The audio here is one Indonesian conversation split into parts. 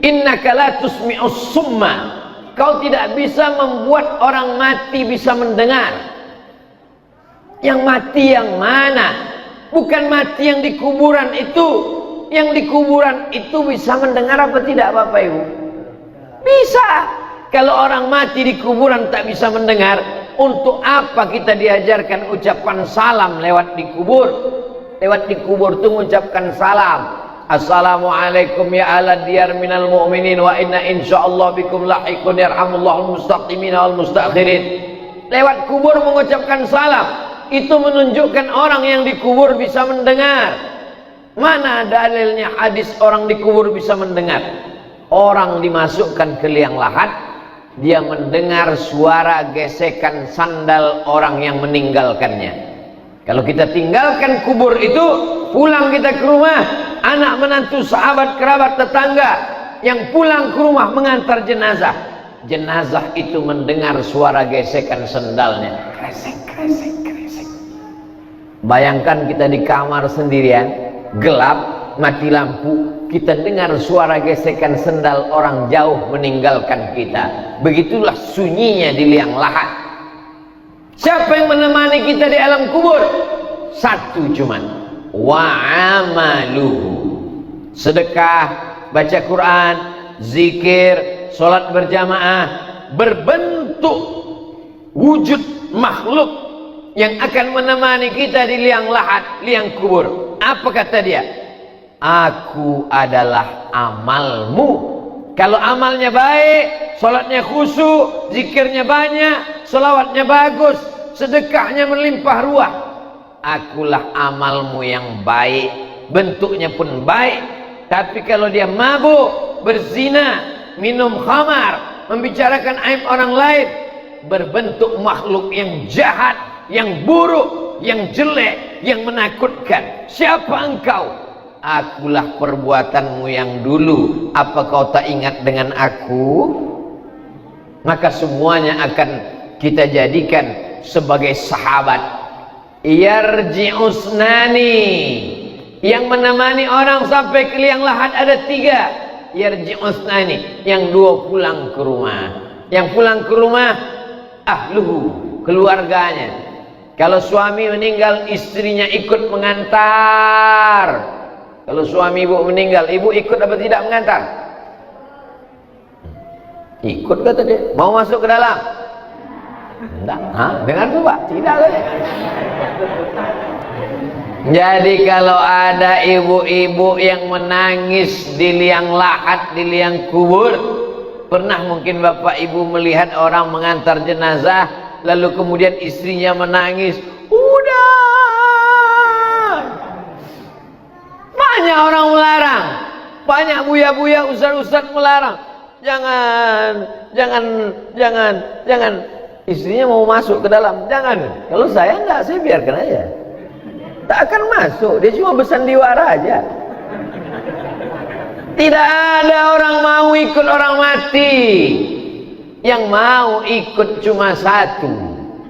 Innaka la tusmi'us summa. Kau tidak bisa membuat orang mati bisa mendengar. Yang mati yang mana? Bukan mati yang di kuburan itu. Yang di kuburan itu bisa mendengar apa tidak Bapak Ibu? Bisa. Kalau orang mati di kuburan tak bisa mendengar, untuk apa kita diajarkan ucapan salam lewat di kubur? Lewat di kubur itu mengucapkan salam. Assalamualaikum ya ala diyar minal mu'minin wa inna insyaallah bikum lahiqun yarhamullahul mustaqimin wal mustakhirin. Lewat kubur mengucapkan salam itu menunjukkan orang yang dikubur bisa mendengar. Mana dalilnya hadis orang dikubur bisa mendengar? Orang dimasukkan ke liang lahat, dia mendengar suara gesekan sandal orang yang meninggalkannya. Kalau kita tinggalkan kubur itu, pulang kita ke rumah, anak menantu, sahabat, kerabat, tetangga yang pulang ke rumah mengantar jenazah, jenazah itu mendengar suara gesekan sendalnya, kresek, kresek, kresek. Bayangkan kita di kamar sendirian, gelap, mati lampu, kita dengar suara gesekan sendal orang jauh meninggalkan kita. Begitulah sunyinya di liang lahat. Siapa yang menemani kita di alam kubur? Satu cuman, wa amaluhu. Sedekah, baca Quran, zikir, sholat berjamaah, berbentuk wujud makhluk yang akan menemani kita di liang lahat, liang kubur. Apa kata dia? Aku adalah amalmu. Kalau amalnya baik, sholatnya khusyuk, zikirnya banyak, sholawatnya bagus, sedekahnya melimpah ruah, akulah amalmu yang baik, bentuknya pun baik. Tapi kalau dia mabuk, berzina, minum khamar, membicarakan aib orang lain, berbentuk makhluk yang jahat, yang buruk, yang jelek, yang menakutkan. Siapa engkau? Akulah perbuatanmu yang dulu. Apa kau tak ingat dengan aku? Maka semuanya akan kita jadikan sebagai sahabat. Yarji'usnani, yang menemani orang sampai ke liang lahat ada 3. Yarji'usnani, yang 2 pulang ke rumah. Yang pulang ke rumah ahluhu, keluarganya. Kalau suami meninggal, istrinya ikut mengantar. Kalau suami ibu meninggal, ibu ikut apa tidak mengantar? Ikut kata dia. Mau masuk ke dalam? Tidak. Dengar tuh Pak? Tidak kata. Jadi kalau ada ibu-ibu yang menangis di liang lahat, di liang kubur, pernah mungkin Bapak Ibu melihat orang mengantar jenazah, lalu kemudian istrinya menangis, udah. Banyak orang melarang, banyak buya-buya, ustaz-ustaz melarang. Jangan. Istrinya mau masuk ke dalam, jangan. Kalau saya enggak, saya biarkan aja. Tak akan masuk, dia cuma bersandiwara aja. Tidak ada orang mau ikut orang mati. Yang mau ikut cuma satu.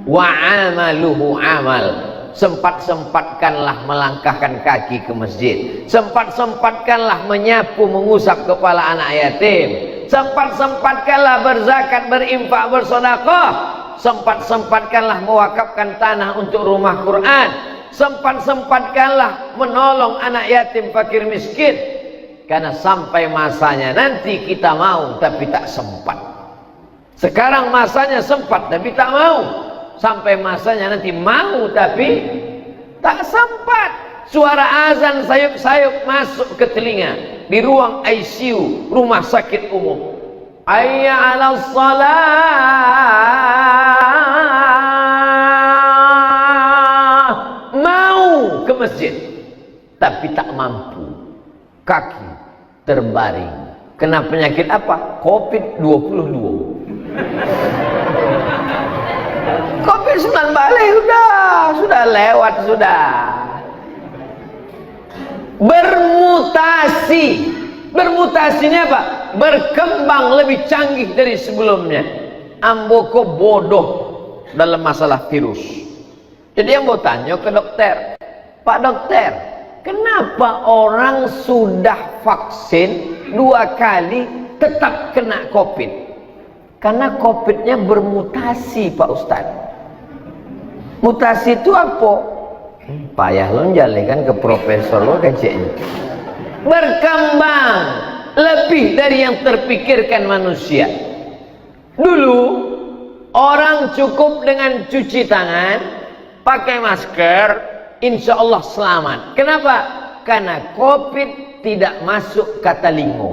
Wa amaluhu amal. Sempat-sempatkanlah melangkahkan kaki ke masjid. Sempat-sempatkanlah menyapu, mengusap kepala anak yatim. Sempat-sempatkanlah berzakat, berinfak, bersedekah. Sempat-sempatkanlah mewakafkan tanah untuk rumah Quran. Sempat-sempatkanlah menolong anak yatim, fakir, miskin. Karena sampai masanya nanti kita mau tapi tak sempat. Sekarang masanya sempat tapi tak mau. Sampai masanya nanti mau tapi tak sempat. Suara azan sayup-sayup masuk ke telinga di ruang ICU rumah sakit umum. Hayya 'alas shalah. Mau ke masjid tapi tak mampu. Kaki terbaring. Kena penyakit apa? COVID-22. COVID-19 sudah lewat sudah. Bermutasi. Bermutasinya apa? Berkembang lebih canggih dari sebelumnya. Amboko bodoh dalam masalah virus. Jadi yang mau tanya ke dokter, Pak dokter, kenapa orang sudah vaksin 2 kali tetap kena COVID. Karena COVID-nya bermutasi, Pak Ustadz. Mutasi itu apa? Payah lo kan ke profesor lo kecilnya. Berkembang lebih dari yang terpikirkan manusia. Dulu orang cukup dengan cuci tangan, pakai masker, insya Allah selamat. Kenapa? Karena COVID tidak masuk ke telinga.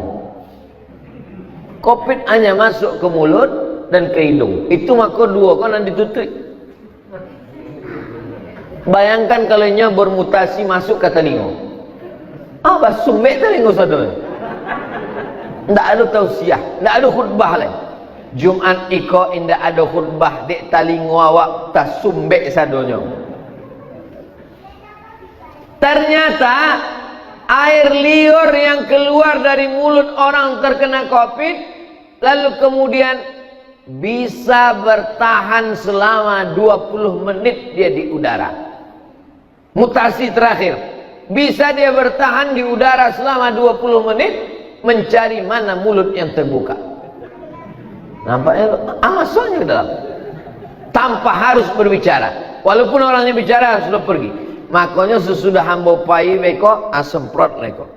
COVID hanya masuk ke mulut dan ke hidung. Itu maka dua kan ditutup. Bayangkan kalau nya bermutasi masuk ke telinga. Apa sumbek telinga saudara? Tidak ada tausiah, tidak ada khutbah lain. Jumat iko indah ada khutbah dek telinga awak tak sumbek sadonya. Ternyata air liur yang keluar dari mulut orang terkena COVID lalu kemudian bisa bertahan selama 20 menit dia di udara. Mutasi terakhir, bisa dia bertahan di udara selama 20 menit mencari mana mulut yang terbuka. Nampaknya masuknya ke dalam tanpa harus berbicara. Walaupun orangnya bicara sudah pergi. Makanya sesudah hamba pai beko asemprot leko.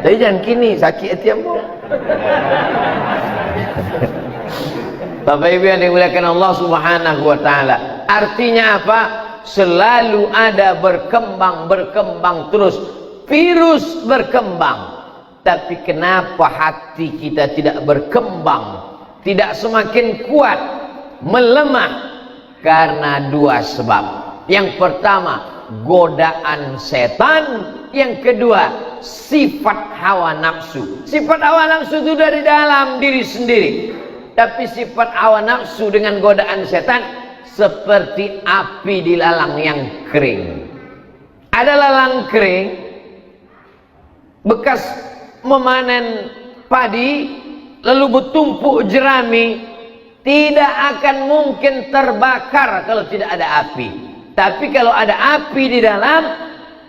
Jadi jangan kini sakit hati hamba. Bapak Ibu yang dimuliakan Allah Subhanahu wa taala. Artinya apa? Selalu ada berkembang terus. Virus berkembang. Tapi kenapa hati kita tidak berkembang? Tidak semakin kuat, melemah karena dua sebab. Yang pertama, godaan setan. Yang kedua, sifat hawa nafsu. Sifat hawa nafsu itu dari dalam diri sendiri. Tapi sifat hawa nafsu dengan godaan setan seperti api di lalang yang kering. Ada lalang kering bekas memanen padi lalu bertumpuk jerami, tidak akan mungkin terbakar kalau tidak ada api. Tapi kalau ada api di dalam,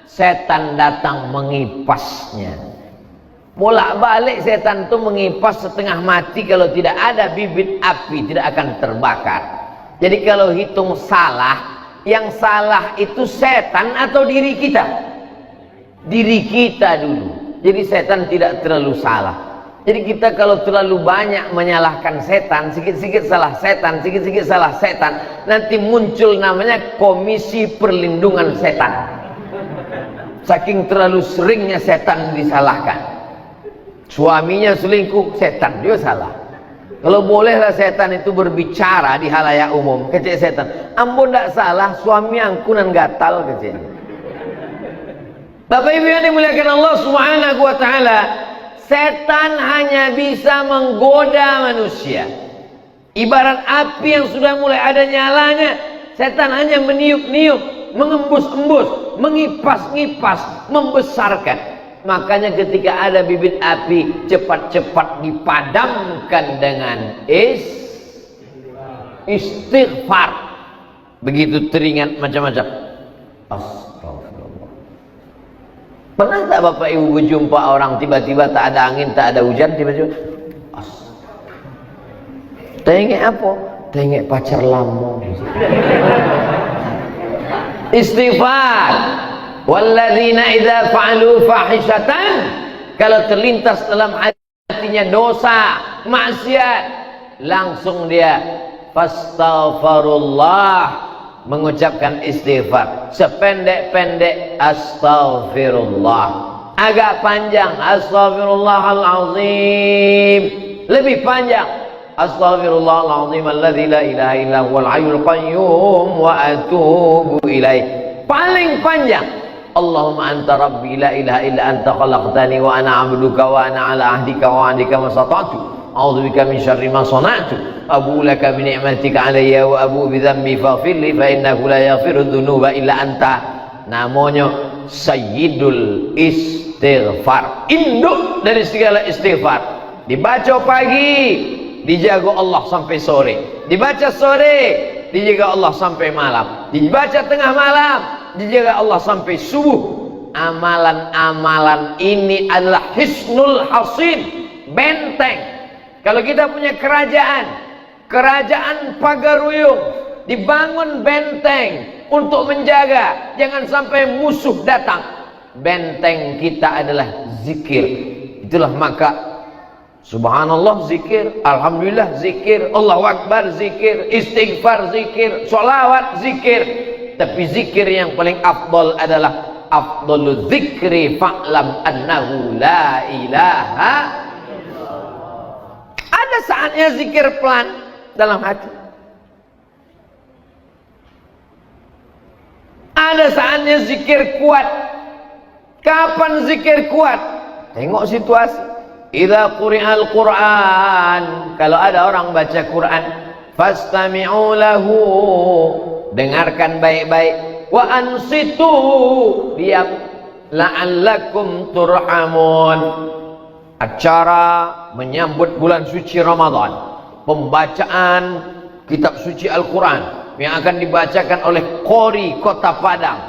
setan datang mengipasnya. Bolak-balik setan itu mengipas setengah mati. Kalau tidak ada bibit api tidak akan terbakar. Jadi kalau hitung salah, yang salah itu setan atau diri kita? Diri kita dulu. Jadi setan tidak terlalu salah. Jadi kita kalau terlalu banyak menyalahkan setan, sikit-sikit salah setan, sikit-sikit salah setan, nanti muncul namanya Komisi Perlindungan Setan. Saking terlalu seringnya setan disalahkan. Suaminya selingkuh, setan dia salah. Kalau bolehlah setan itu berbicara di halayak umum, kecil setan, ampun tidak salah, suami angkunan gatal kecil. Bapak Ibu yang dimuliakan Allah Subhanahu wa taala, setan hanya bisa menggoda manusia. Ibarat api yang sudah mulai ada nyalanya, setan hanya meniup-niup, mengembus-embus, mengipas-ngipas, membesarkan. Makanya ketika ada bibit api, cepat-cepat dipadamkan dengan istighfar. Begitu teringat macam-macam. Astagfirullah. Pernah tak Bapak Ibu berjumpa orang tiba-tiba tak ada angin, tak ada hujan, tiba-tiba tengok apa? Tengok pacar lama. Istighfar. Walladzina idza fa'alu fahishatan, kalau terlintas dalam hatinya dosa, maksiat, langsung dia fastaghfirullah, mengucapkan istighfar. Sependek-pendek astaghfirullah, agak panjang astaghfirullahalazim, lebih panjang astaghfirullahalazim alladzi la ilaha illa huwal hayyul qayyum wa atubu ilaih. Paling panjang Allahumma anta rabbi la ilaha illa anta khalaqtani wa ana abduka wa ana ala ahdika wa ahdika masata'tu a'udzubika min syarri ma sana'tu abu laka bi ni'matika alayya wa abu bi dhanbi faghfir li fa innahu la yaghfiru dhunuba illa anta. Namanya Sayyidul Istighfar, induk dari segala istighfar. Dibaca pagi, dijaga Allah sampai sore. Dibaca sore, dijaga Allah sampai malam. Dibaca tengah malam, dijaga Allah sampai subuh. Amalan-amalan ini adalah hisnul hasin, benteng. Kalau kita punya kerajaan pagaruyung, dibangun benteng untuk menjaga jangan sampai musuh datang. Benteng kita adalah zikir. Itulah maka subhanallah zikir, alhamdulillah zikir, Allahu akbar zikir, istighfar zikir, sholawat zikir. Tapi zikir yang paling afdal adalah afdalul zikri fa'lam annahu la ilaha. Ada saatnya zikir pelan dalam hati, ada saatnya zikir kuat. Kapan zikir kuat? Tengok situasi. Idza quri'al Qur'an, kalau ada orang baca Quran, fastami'u lahu, dengarkan baik-baik, wa ansitu, diam, la'allakum turhamun. Acara menyambut bulan suci Ramadan, pembacaan kitab suci Al-Quran yang akan dibacakan oleh qori Kota Padang,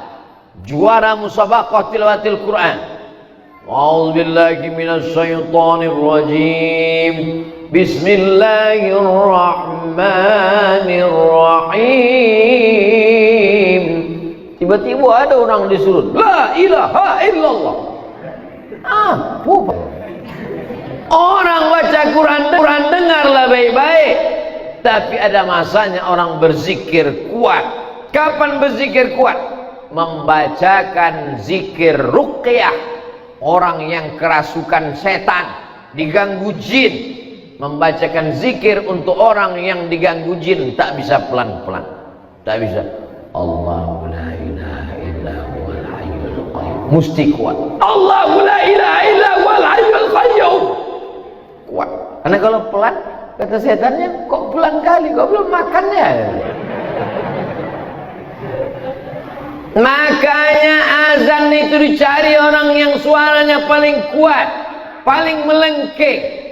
juara musabaqah tilawatil Quran. A'udzu billahi minasy syaithanir rajim. Bismillahirrahmanirrahim. Tiba-tiba ada orang disuruh la ilaha illallah. Orang baca Quran dengarlah baik-baik. Tapi ada masanya orang berzikir kuat. Kapan berzikir kuat? Membacakan zikir ruqyah. Orang yang kerasukan setan, diganggu jin, membacakan zikir untuk orang yang diganggu jin, tak bisa pelan-pelan, tak bisa. Allahu la ilaha illa huwal hayyul qayyum, mesti kuat. Allahu la ilaha illa huwal hayyul qayyum, kuat. Karena kalau pelan, kata setannya, kok pelan kali, kok belum makannya. Makanya azan itu dicari orang yang suaranya paling kuat, paling melengking,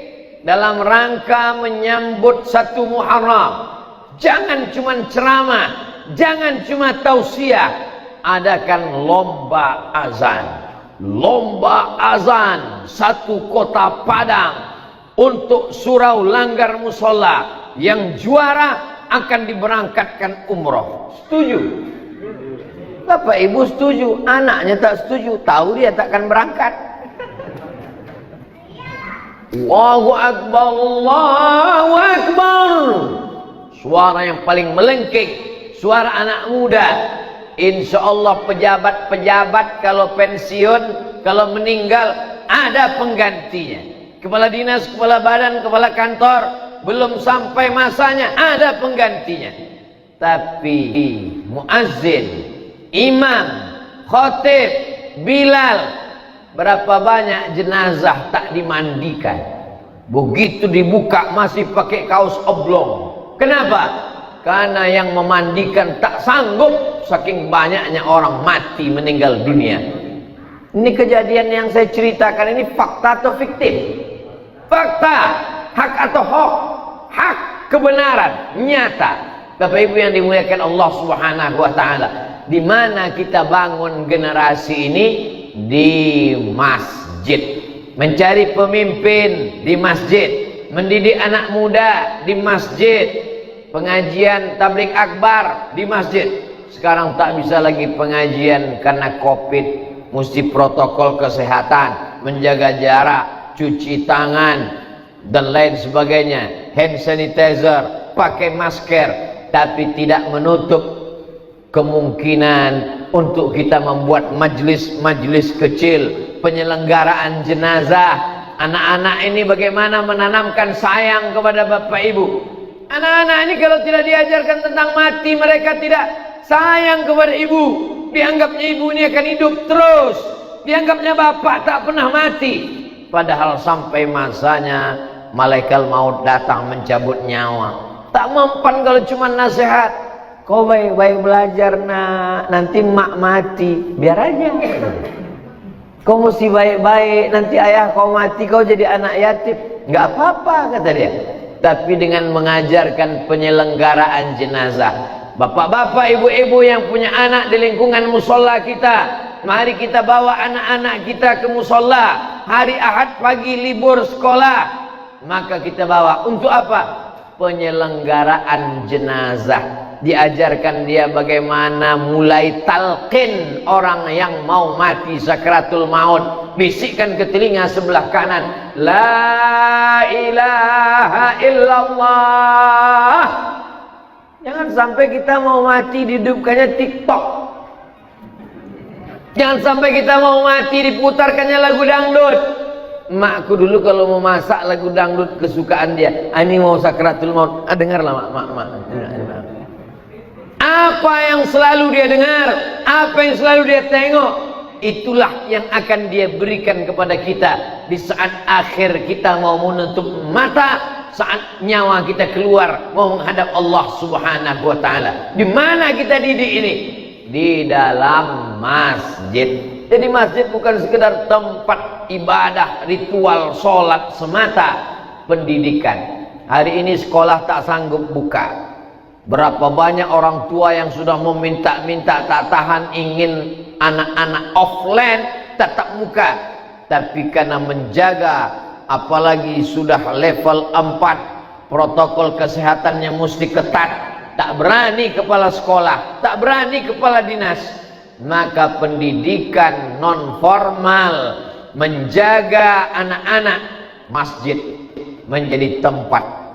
dalam rangka menyambut 1 Muharram. Jangan cuma ceramah, jangan cuma tausiah, adakan lomba azan. Lomba azan 1 Kota Padang untuk surau Langgar Musola. Yang juara akan diberangkatkan umroh. Setuju? Bapak ibu setuju, anaknya tak setuju, tahu dia takkan berangkat. Allahu akbar, Allahu akbar. Suara yang paling melengking, suara anak muda. Insya Allah pejabat-pejabat kalau pensiun, kalau meninggal ada penggantinya. Kepala dinas, kepala badan, kepala kantor, belum sampai masanya ada penggantinya. Tapi muazzin, imam, khotib, Bilal, berapa banyak jenazah tak dimandikan. Begitu dibuka masih pakai kaos oblong. Kenapa? Karena yang memandikan tak sanggup, saking banyaknya orang mati meninggal dunia. Ini kejadian yang saya ceritakan ini fakta atau fiktif? Fakta, hak atau hoax? Hak, kebenaran, nyata. Bapak ibu yang dimuliakan Allah Subhanahu wa ta'ala, di mana kita bangun generasi ini? Di masjid. Mencari pemimpin di masjid, mendidik anak muda di masjid, pengajian tabligh akbar di masjid. Sekarang tak bisa lagi pengajian karena Covid, mesti protokol kesehatan, menjaga jarak, cuci tangan dan lain sebagainya, hand sanitizer, pakai masker. Tapi tidak menutup kemungkinan untuk kita membuat majlis-majlis kecil, penyelenggaraan jenazah. Anak-anak ini bagaimana menanamkan sayang kepada bapak ibu. Anak-anak ini kalau tidak diajarkan tentang mati, mereka tidak sayang kepada ibu. Dianggapnya ibu ini akan hidup terus, dianggapnya bapak tak pernah mati. Padahal sampai masanya malaikat maut datang mencabut nyawa. Tak mempan kalau cuma nasihat. Kau baik-baik belajar nak, nanti mak mati, biar aja. Kau mesti baik-baik, nanti ayah kau mati, kau jadi anak yatim. Nggak apa-apa kata dia. Tapi dengan mengajarkan penyelenggaraan jenazah. Bapak-bapak, ibu-ibu yang punya anak di lingkungan musola kita, mari kita bawa anak-anak kita ke musola. Hari Ahad pagi libur sekolah, maka kita bawa. Untuk apa? Penyelenggaraan jenazah. Diajarkan dia bagaimana mulai talqin orang yang mau mati sakratul maut. Bisikkan ke telinga sebelah kanan, la ilaha illallah. Jangan sampai kita mau mati dihidupkannya TikTok. Jangan sampai kita mau mati diputarkannya lagu dangdut. Makku dulu kalau mau masak lagu dangdut kesukaan dia, ini mau sakratul maut, dengarlah mak. Apa yang selalu dia dengar, apa yang selalu dia tengok, itulah yang akan dia berikan kepada kita di saat akhir kita mau menutup mata, saat nyawa kita keluar mau menghadap Allah Subhanahu wa taala. Di mana kita didik ini? Di dalam masjid. Jadi masjid bukan sekedar tempat ibadah, ritual, sholat semata. Pendidikan. Hari ini sekolah tak sanggup buka. Berapa banyak orang tua yang sudah meminta-minta, tak tahan, ingin anak-anak offline tatap muka. Tapi karena menjaga, apalagi sudah level 4, protokol kesehatannya mesti ketat, tak berani kepala sekolah, tak berani kepala dinas. Maka pendidikan non formal menjaga anak-anak, masjid menjadi tempat